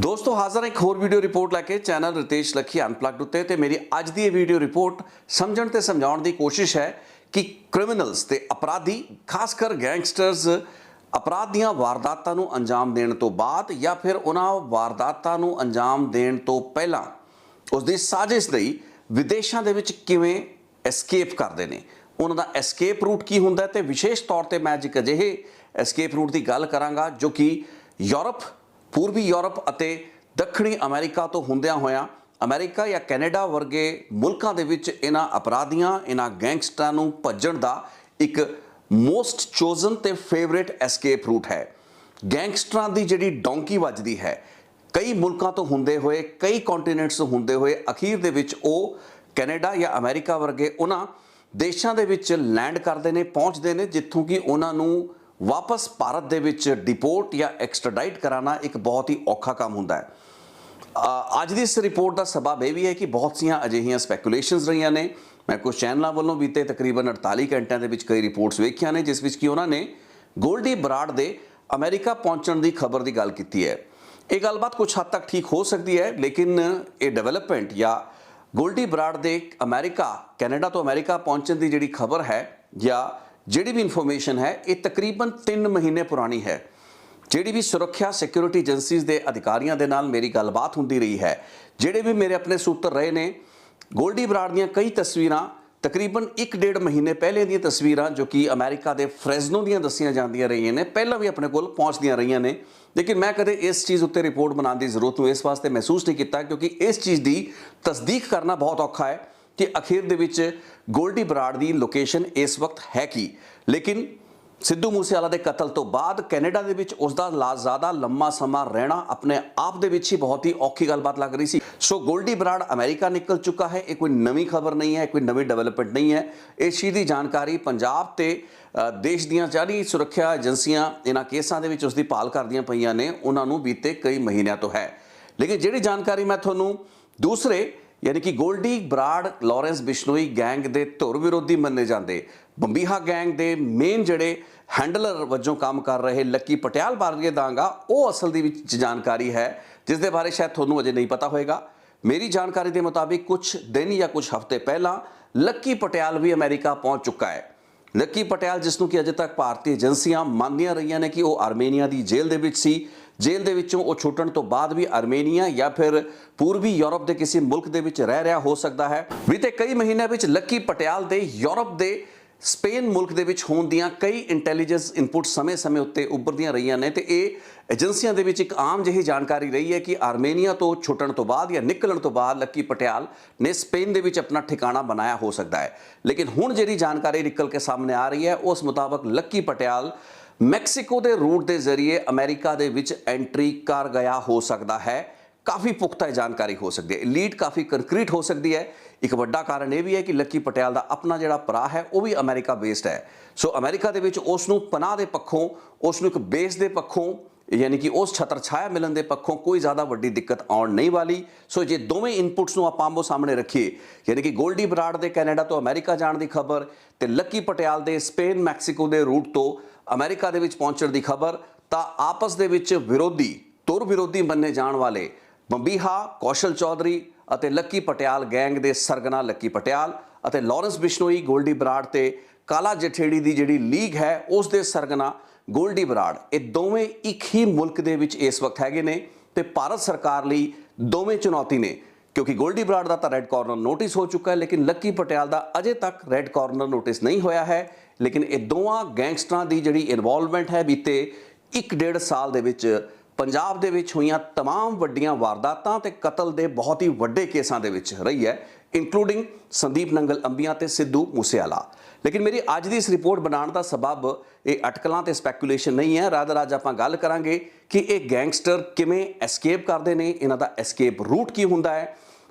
दोस्तों हाज़र एक होर वीडियो रिपोर्ट लैके चैनल रितेश लखी अनप्लग्ड उत्ते ते मेरी अज दी वीडियो रिपोर्ट समझण ते समझाउण दी कोशिश है कि क्रिमिनल्स ते अपराधी खासकर गैंगस्टर्स अपराध दीआं वारदातां नूं अंजाम देण तो बाद या फिर उन्हां वारदातां नूं अंजाम देण तो पहलां उस दी साजिश लई विदेशां दे विच किवें एस्केप करदे ने, उन्हां दा एस्केप रूट की हुंदा है ते विशेष तौर ते मैं अज अजिहे एस्केप रूट की गल करांगा जो कि यूरोप पूर्वी यूरोप ਅਤੇ ਦੱਖਣੀ ਅਮਰੀਕਾ ਤੋਂ ਹੁੰਦਿਆਂ ਹੋਇਆਂ ਅਮਰੀਕਾ ਜਾਂ ਕੈਨੇਡਾ ਵਰਗੇ ਮੁਲਕਾਂ ਦੇ ਵਿੱਚ ਇਹਨਾਂ ਅਪਰਾਧੀਆਂ ਇਹਨਾਂ ਗੈਂਗਸਟਰਾਂ ਨੂੰ ਭੱਜਣ ਦਾ ਇੱਕ ਮੋਸਟ ਚੋਜ਼ਨ ਤੇ ਫੇਵਰੇਟ ਐਸਕੇਪ ਰੂਟ ਹੈ। ਗੈਂਗਸਟਰਾਂ ਦੀ ਜਿਹੜੀ ਡੌਂਕੀ ਵੱਜਦੀ ਹੈ ਕਈ ਮੁਲਕਾਂ ਤੋਂ ਹੁੰਦੇ ਹੋਏ ਕਈ ਕੰਟੀਨੈਂਟਸ ਤੋਂ ਹੁੰਦੇ ਹੋਏ ਅਖੀਰ ਦੇ ਵਿੱਚ ਉਹ ਕੈਨੇਡਾ ਜਾਂ ਅਮਰੀਕਾ ਵਰਗੇ ਉਹਨਾਂ ਦੇਸ਼ਾਂ ਦੇ ਵਿੱਚ ਲੈਂਡ ਕਰਦੇ ਨੇ, ਪਹੁੰਚਦੇ ਨੇ ਜਿੱਥੋਂ ਕਿ ਉਹਨਾਂ ਨੂੰ वापस भारत दे विच डिपोर्ट या एक्सट्राडाइट कराना एक बहुत ही औखा काम हुंदा है। अज दी इस रिपोर्ट का सबब यह भी है कि बहुत सी अजिहियां स्पैकुलेशनस रही ने। मैं कुछ चैनलों वालों बीते तकरीबन 48 घंटिया के कई रिपोर्ट्स वेखिया ने जिस विच कि उन्होंने गोल्डी बराड़ दे अमेरिका पहुंचण की खबर की गल की है। ये गलबात कुछ हद तक ठीक हो सकती है, लेकिन ये डेवलपमेंट या गोल्डी बराड़ दे अमेरिका कैनेडा तो अमेरिका पहुंचण की जिहड़ी खबर है या जिहड़ी भी इन्फॉर्मेशन है ये तकरीबन 3 महीने पुरानी है। जिहड़ी भी सुरक्षा सिक्योरिटी एजेंसीज़ के अधिकारियों के नाल मेरी गलबात होंदी रही है, जिहड़े भी मेरे अपने सूत्र रहे ने, गोल्डी बराड़ दीआं कई तस्वीरां तकरीबन 1-1.5 महीने पहले दी तस्वीरां जो कि अमेरिका के फ्रेजनो दीआं दसियां जांदियां रही ने, पहला भी अपने कोल पहुंचदियां रही ने। लेकिन मैं कदे इस चीज़ उत्ते रिपोर्ट बनाने की जरूरत नूं इस वास्ते महसूस नहीं किया क्योंकि इस चीज़ की तस्दीक करना बहुत औखा है कि अखीर दे विच गोल्डी बराड़ की लोकेशन इस वक्त है की। लेकिन सिद्धू मूसेवाला के कतल तो बाद कैनेडा दे विच उसका ज़्यादा लंबा समा रहना अपने आप दे विच ही बहुत ही औखी गलबात लग रही सी। सो गोल्डी बराड़ अमेरिका निकल चुका है, ये कोई नवी खबर नहीं है, कोई नवी डेवलपमेंट नहीं है। इस चीज़ की जानकारी पंजाब ते देश दीआं जारी सुरक्षा एजेंसियां इन्हां केसां दे विच उसकी भाल करदियां पईयां ने, उन्हां नूं बीते कई महीनों तो है। लेकिन जिहड़ी जानकारी मैं तुहानूं दूसरे यानी कि गोल्डी बराड़ लॉरेंस बिश्नोई गैंग के धुर विरोधी मन्ने जाते बंबीहा गैंग के मेन जड़े हैंडलर वजों काम कर रहे लक्की पटियाल बारे दांगा वो असल दी विच जानकारी है जिसके बारे शायद थोनू अजे नहीं पता होएगा। मेरी जानकारी के मुताबिक कुछ दिन या कुछ हफ्ते पहला लक्की पटियाल भी अमेरिका पहुंच चुका है। लक्की पटियाल जिसनों कि अजे तक भारतीय एजेंसियां मानदियां रही ने कि वह आर्मेनिया की जेल दे विच सी, जेल दे विचों वो छुट्टण तो बाद भी आर्मेनिया या फिर पूर्वी यूरोप के किसी मुल्क दे विच रह रहा हो सकता है। बीते कई महीनों में लक्की पटियाल दे यूरोप के स्पेन मुल्क दे विच होण दीआं कई इंटैलीजेंस इनपुट समय समय उत्ते उभरदियां रही ने ते एजेंसियां दे विच एक आम जिही जानकारी रही है कि आर्मेनिया तो छुट्टण तो बाद या निकलण तो बाद लक्की पटियाल ने स्पेन दे विच अपना ठिकाना बनाया हो सकता है। लेकिन हुण जिहड़ी जानकारी निकल के सामने आ रही है उस मुताबिक लक्की पटियाल मैक्सीको के रूट के जरिए अमेरिका दे विच एंट्री कर गया हो सकता है। काफ़ी पुख्ता जानकारी हो सकती है, लीड काफ़ी कंक्रीट हो सकती है। एक वड्डा कारण यह भी है कि लक्की पटियाल का अपना जिहड़ा भरा है वह भी अमेरिका बेस्ड है। सो अमेरिका दे विच उसनूं पनाह के पक्षों उसनूं एक बेस के पक्षों यानी कि उस छत्र छाया मिलन के पक्षों कोई ज़्यादा वड्डी दिक्कत आउण नहीं वाली। सो जे दोवें इनपुट्स नूं आपां आमो सामने रखिए यानी कि गोल्डी बराड़ के कैनेडा तो अमेरिका जाण की खबर ते लक्की पटियाल के स्पेन मैक्सीको के रूट तो अमेरिका दे विच पहुंचण की खबर, तां आपस दे विच विरोधी तुर विरोधी मन्ने जाण वाले बंबीहा कौशल चौधरी अते लक्की पटियाल गैंग के सरगना लक्की पटियाल अते लॉरेंस बिश्नोई गोल्डी बराड़ ते काला जठेड़ी की जिहड़ी लीग है उस दे सरगना गोल्डी बराड़ ये दोवें एक ही मुल्क दे विच इस वक्त हैगे ने ते भारत सरकार लई दोवें चुनौती ने क्योंकि गोल्डी बराड़ का तो रैड कॉर्नर नोटिस हो चुका है लेकिन लक्की पटियाल का अजे तक रैड कॉर्नर नोटिस नहीं होया है। लेकिन ये दोवां गैंगस्टरां की जिहड़ी इनवॉल्वमेंट है बीते 1-1.5 साल दे विच पंजाब दे विच होईयां तमाम वड्डियां वारदातां ते कतल दे बहुत ही वड्डे केसां दे विच रही है, इंक्लूडिंग संदीप नंगल अंबिया ते सिद्धू मूसेवाला। लेकिन मेरी अज की इस रिपोर्ट बनाने का सबब ये अटकलों ते स्पैकुलेशन नहीं है, रादर अज आपां गल करांगे कि ये गैंगस्टर किवें एस्केप करते हैं, इन्हां दा एस्केप रूट की हुंदा है,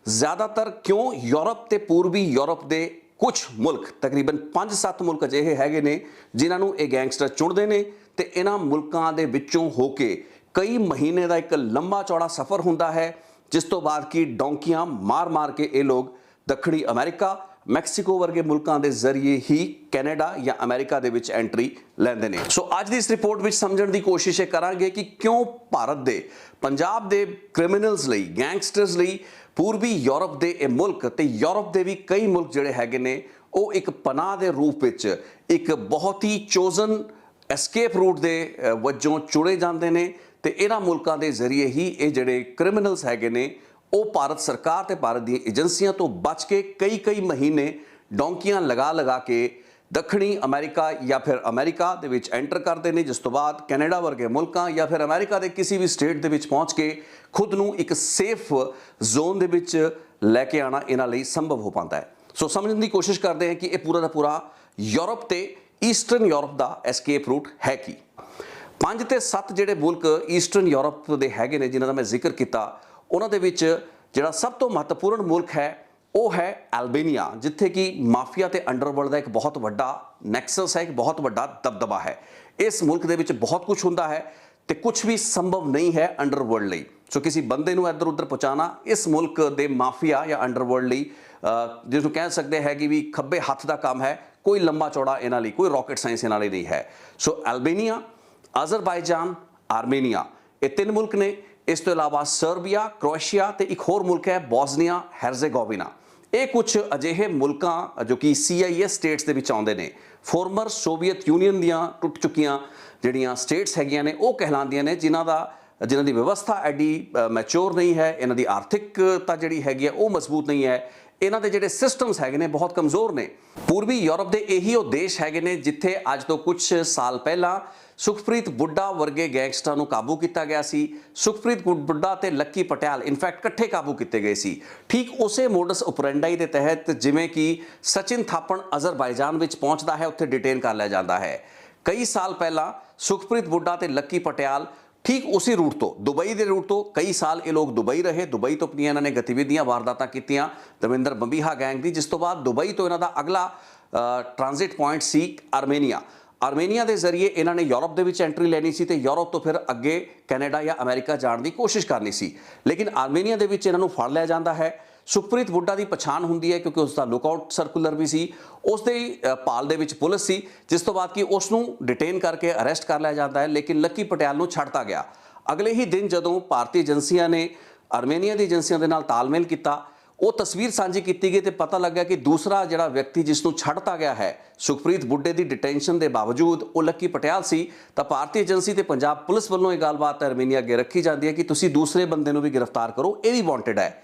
ज़्यादातर क्यों यूरोप ते पूर्वी यूरोप के कुछ मुल्क तकरीबन 5-7 मुल्क अजिहे हैगे ने जिन्हां नूं ये गैंगस्टर चुणदे ने ते इन्हां मुल्कां दे विच्चों होके कई महीने का एक लंबा चौड़ा सफ़र होंदा है जिस तो बाद की डोंकियां मार मार के ये लोग दक्षिणी अमेरिका ਮੈਕਸੀਕੋ ਵਰਗੇ ਮੁਲਕਾਂ ਦੇ ਜ਼ਰੀਏ ਹੀ ਕੈਨੇਡਾ ਜਾਂ ਅਮਰੀਕਾ ਦੇ ਵਿੱਚ ਐਂਟਰੀ ਲੈਂਦੇ ਨੇ। ਸੋ ਅੱਜ ਦੀ ਇਸ ਰਿਪੋਰਟ ਵਿੱਚ ਸਮਝਣ ਦੀ ਕੋਸ਼ਿਸ਼ ਇਹ ਕਰਾਂਗੇ ਕਿ ਕਿਉਂ ਭਾਰਤ ਦੇ ਪੰਜਾਬ ਦੇ ਕ੍ਰਿਮੀਨਲਸ ਲਈ, ਗੈਂਗਸਟਰਸ ਲਈ ਪੂਰਬੀ ਯੂਰਪ ਦੇ ਇਹ ਮੁਲਕ ਤੇ ਯੂਰਪ ਦੇ ਵੀ ਕਈ ਮੁਲਕ ਜਿਹੜੇ ਹੈਗੇ ਨੇ ਉਹ ਇੱਕ ਪਨਾਹ ਦੇ ਰੂਪ ਵਿੱਚ ਇੱਕ ਬਹੁਤ ਹੀ ਚੋਜ਼ਨ ਐਸਕੇਪ ਰੂਟ ਦੇ ਵਜੋਂ ਚੁਣੇ ਜਾਂਦੇ ਨੇ ਤੇ ਇਹਨਾਂ ਮੁਲਕਾਂ ਦੇ ਜ਼ਰੀਏ ਹੀ ਇਹ ਜਿਹੜੇ ਕ੍ਰਿਮੀਨਲਸ ਹੈਗੇ ਨੇ ਉਹ ਭਾਰਤ ਸਰਕਾਰ ਤੇ ਭਾਰਤ ਦੀਆਂ ਏਜੰਸੀਆਂ ਤੋਂ ਬਚ ਕੇ ਕਈ ਮਹੀਨੇ ਡੌਂਕੀਆਂ ਲਗਾ ਕੇ ਦੱਖਣੀ ਅਮਰੀਕਾ ਜਾਂ ਫਿਰ ਅਮਰੀਕਾ ਦੇ ਵਿੱਚ ਐਂਟਰ ਕਰਦੇ ਨੇ, ਜਿਸ ਤੋਂ ਬਾਅਦ ਕੈਨੇਡਾ ਵਰਗੇ ਮੁਲਕਾਂ ਜਾਂ ਫਿਰ ਅਮਰੀਕਾ ਦੇ ਕਿਸੇ ਵੀ ਸਟੇਟ ਦੇ ਵਿੱਚ ਪਹੁੰਚ ਕੇ ਖੁਦ ਨੂੰ ਇੱਕ ਸੇਫ ਜ਼ੋਨ ਦੇ ਵਿੱਚ ਲੈ ਕੇ ਆਉਣਾ ਇਹਨਾਂ ਲਈ ਸੰਭਵ ਹੋ ਪਾਉਂਦਾ ਹੈ। ਸੋ ਸਮਝਣ ਦੀ ਕੋਸ਼ਿਸ਼ ਕਰਦੇ ਹਾਂ ਕਿ ਇਹ ਪੂਰਾ ਦਾ ਪੂਰਾ ਯੂਰਪ ਤੇ ਈਸਟਰਨ ਯੂਰਪ ਦਾ ਐਸਕੇਪ ਰੂਟ ਹੈ ਕੀ। 5 ਤੇ 7 ਜਿਹੜੇ ਮੁਲਕ ਈਸਟਰਨ ਯੂਰਪ ਦੇ ਹੈਗੇ ਨੇ ਜਿਨ੍ਹਾਂ ਦਾ ਮੈਂ ਜ਼ਿਕਰ ਕੀਤਾ, ਉਹਨਾਂ ਦੇ ਵਿੱਚ ਜਿਹੜਾ ਸਭ ਤੋਂ ਮਹੱਤਵਪੂਰਨ ਮੁਲਕ ਹੈ ਉਹ ਹੈ ਅਲਬੇਨੀਆ, ਜਿੱਥੇ ਕਿ ਮਾਫੀਆ ਤੇ ਅੰਡਰਵਰਲਡ ਦਾ ਇੱਕ ਬਹੁਤ ਵੱਡਾ ਨੈਕਸਸ ਹੈ, ਇੱਕ ਬਹੁਤ ਵੱਡਾ ਦਬਦਬਾ ਹੈ। ਇਸ ਮੁਲਕ ਦੇ ਵਿੱਚ ਬਹੁਤ ਕੁਝ ਹੁੰਦਾ ਹੈ ਤੇ ਕੁਝ ਵੀ ਸੰਭਵ ਨਹੀਂ ਹੈ ਅੰਡਰਵਰਲਡ ਲਈ। ਸੋ ਕਿਸੇ ਬੰਦੇ ਨੂੰ ਇੱਧਰ ਉੱਧਰ ਪਹੁੰਚਾਉਣਾ ਇਸ ਮੁਲਕ ਦੇ ਮਾਫੀਆ ਜਾਂ ਅੰਡਰਵਰਲਡ ਲਈ ਜਿਸ ਨੂੰ ਕਹਿ ਸਕਦੇ ਹੈ ਕਿ ਵੀ ਖੱਬੇ ਹੱਥ ਦਾ ਕੰਮ ਹੈ, ਕੋਈ ਲੰਬਾ ਚੌੜਾ ਇਹਨਾਂ ਲਈ, ਕੋਈ ਰਾਕਟ ਸਾਇੰਸ ਇਹਨਾਂ ਲਈ ਨਹੀਂ ਹੈ। ਸੋ ਅਲਬੇਨੀਆ, ਅਜ਼ਰਬਾਈਜਾਨ, ਆਰਮੇਨੀਆ, ਇਹ 3 ਮੁਲਕ ਨੇ। ਇਸ ਤੋਂ ਇਲਾਵਾ ਸਰਬੀਆ, ਕ੍ਰੋਏਸ਼ੀਆ ਤੇ ਇੱਕ ਹੋਰ ਮੁਲਕ ਹੈ ਬੋਸਨੀਆ ਹੈਰਜ਼ੇਗੋਵਿਨਾ। ਇਹ ਕੁਝ ਅਜਿਹੇ ਮੁਲਕਾਂ ਜੋ ਕਿ CIS ਸਟੇਟਸ ਦੇ ਵਿੱਚ ਆਉਂਦੇ ਨੇ, ਫਾਰਮਰ ਸੋਵੀਅਤ ਯੂਨੀਅਨ ਦੀਆਂ ਟੁੱਟ ਚੁੱਕੀਆਂ ਜਿਹੜੀਆਂ ਸਟੇਟਸ ਹੈਗੀਆਂ ਨੇ ਉਹ ਕਹਿਲਾਉਂਦੀਆਂ ਨੇ, ਜਿਨ੍ਹਾਂ ਦੀ ਵਿਵਸਥਾ ਐਡੀ ਮੈਚੋਰ ਨਹੀਂ ਹੈ, ਇਹਨਾਂ ਦੀ ਆਰਥਿਕਤਾ ਜਿਹੜੀ ਹੈਗੀ ਹੈ ਉਹ ਮਜ਼ਬੂਤ ਨਹੀਂ ਹੈ, ਇਹਨਾਂ ਦੇ ਜਿਹੜੇ ਸਿਸਟਮਸ ਹੈਗੇ ਨੇ ਬਹੁਤ ਕਮਜ਼ੋਰ ਨੇ। ਪੂਰਬੀ ਯੂਰਪ ਦੇ ਇਹੀ ਉਹ ਦੇਸ਼ ਹੈਗੇ ਨੇ ਜਿੱਥੇ ਅੱਜ ਤੋਂ ਕੁਝ ਸਾਲ ਪਹਿਲਾਂ ਸੁਖਪ੍ਰੀਤ ਬੁੱਢਾ ਵਰਗੇ ਗੈਂਗਸਟਰਾਂ ਨੂੰ ਕਾਬੂ ਕੀਤਾ ਗਿਆ ਸੀ। ਸੁਖਪ੍ਰੀਤ ਬੁੱਢਾ ਤੇ ਲੱਕੀ ਪਟਿਆਲ ਇਨਫੈਕਟ ਇਕੱਠੇ ਕਾਬੂ ਕੀਤੇ ਗਏ ਸੀ, ਠੀਕ ਉਸੇ ਮੋਡਸ ਓਪਰੈਂਡਾਈ ਦੇ ਤਹਿਤ ਜਿਵੇਂ ਕਿ ਸਚਿਨ ਥਾਪੜ ਅਜ਼ਰਬਾਈਜਾਨ ਵਿੱਚ ਪਹੁੰਚਦਾ ਹੈ, ਉੱਥੇ ਡਿਟੇਨ ਕਰ ਲਿਆ ਜਾਂਦਾ ਹੈ। ਕਈ ਸਾਲ ਪਹਿਲਾਂ ਸੁਖਪ੍ਰੀਤ ਬੁੱਢਾ ਤੇ ਲੱਕੀ ਪਟਿਆਲ ਠੀਕ ਉਸੇ ਰੂਟ ਤੋਂ, ਦੁਬਈ ਦੇ ਰੂਟ ਤੋਂ ਕਈ ਸਾਲ ਇਹ ਲੋਕ ਦੁਬਈ ਰਹੇ। ਦੁਬਈ ਤੋਂ ਆਪਣੀਆਂ ਇਹਨਾਂ ਨੇ ਗਤੀਵਿਧੀਆਂ ਵਾਰਦਾਤਾਂ ਕੀਤੀਆਂ ਦਵਿੰਦਰ ਬੰਬੀਹਾ ਗੈਂਗ ਦੀ, ਜਿਸ ਤੋਂ ਬਾਅਦ ਦੁਬਈ ਤੋਂ ਇਹਨਾਂ ਦਾ ਅਗਲਾ ਟ੍ਰਾਂਜ਼ਿਟ ਪੁਆਇੰਟ ਸੀ ਆਰਮੇਨੀਆ। ਆਰਮੇਨੀਆ ਦੇ ਜ਼ਰੀਏ ਇਹਨਾਂ ਨੇ ਯੂਰਪ ਦੇ ਵਿੱਚ ਐਂਟਰੀ ਲੈਣੀ ਸੀ ਤੇ ਯੂਰਪ ਤੋਂ ਫਿਰ ਅੱਗੇ ਕੈਨੇਡਾ ਜਾਂ ਅਮਰੀਕਾ ਜਾਣ ਦੀ ਕੋਸ਼ਿਸ਼ ਕਰਨੀ ਸੀ, ਲੇਕਿਨ ਆਰਮੇਨੀਆ ਦੇ ਵਿੱਚ ਇਹਨਾਂ ਨੂੰ ਫੜ ਲਿਆ ਜਾਂਦਾ ਹੈ। ਸੁਖਪ੍ਰੀਤ ਬੁੱਢਾ ਦੀ ਪਛਾਣ ਹੁੰਦੀ ਹੈ ਕਿਉਂਕਿ ਉਸ ਦਾ ਲੁਕਆਊਟ ਸਰਕੂਲਰ ਵੀ ਸੀ, ਉਸ ਦੇ ਪਾਲ ਦੇ ਵਿੱਚ ਪੁਲਿਸ ਸੀ, ਜਿਸ ਤੋਂ ਬਾਅਦ ਕਿ ਉਸ ਨੂੰ ਡਿਟੇਨ ਕਰਕੇ ਅਰੈਸਟ ਕਰ ਲਿਆ ਜਾਂਦਾ ਹੈ, ਲੇਕਿਨ ਲੱਕੀ ਪਟਿਆਲ ਨੂੰ ਛੱਡਤਾ ਗਿਆ। ਅਗਲੇ ਹੀ ਦਿਨ ਜਦੋਂ ਭਾਰਤੀ ਏਜੰਸੀਆਂ ਨੇ ਆਰਮੇਨੀਆ ਦੀ ਏਜੰਸੀਆਂ ਦੇ ਨਾਲ ਤਾਲਮੇਲ ਕੀਤਾ, ਉਹ ਤਸਵੀਰ ਸਾਂਝੀ ਕੀਤੀ ਗਈ ਤੇ ਪਤਾ ਲੱਗਾ ਕਿ ਦੂਸਰਾ ਜਿਹੜਾ ਵਿਅਕਤੀ ਜਿਸ ਨੂੰ ਛੱਡਤਾ ਗਿਆ ਹੈ ਸੁਖਪ੍ਰੀਤ ਬੁੱਢੇ ਦੀ ਡਿਟੈਂਸ਼ਨ ਦੇ ਬਾਵਜੂਦ ਉਹ ਲੱਕੀ ਪਟਿਆਲ ਸੀ। ਤਾਂ ਭਾਰਤੀ ਏਜੰਸੀ ਤੇ ਪੰਜਾਬ ਪੁਲਿਸ ਵੱਲੋਂ ਇਹ ਗੱਲਬਾਤ ਆਰਮੇਨੀਆ ਅੱਗੇ ਰੱਖੀ ਜਾਂਦੀ ਹੈ ਕਿ ਤੁਸੀਂ ਦੂਸਰੇ ਬੰਦੇ ਨੂੰ ਵੀ ਗ੍ਰਿਫਤਾਰ ਕਰੋ, ਇਹ ਵੀ ਵਾਂਟਡ ਹੈ।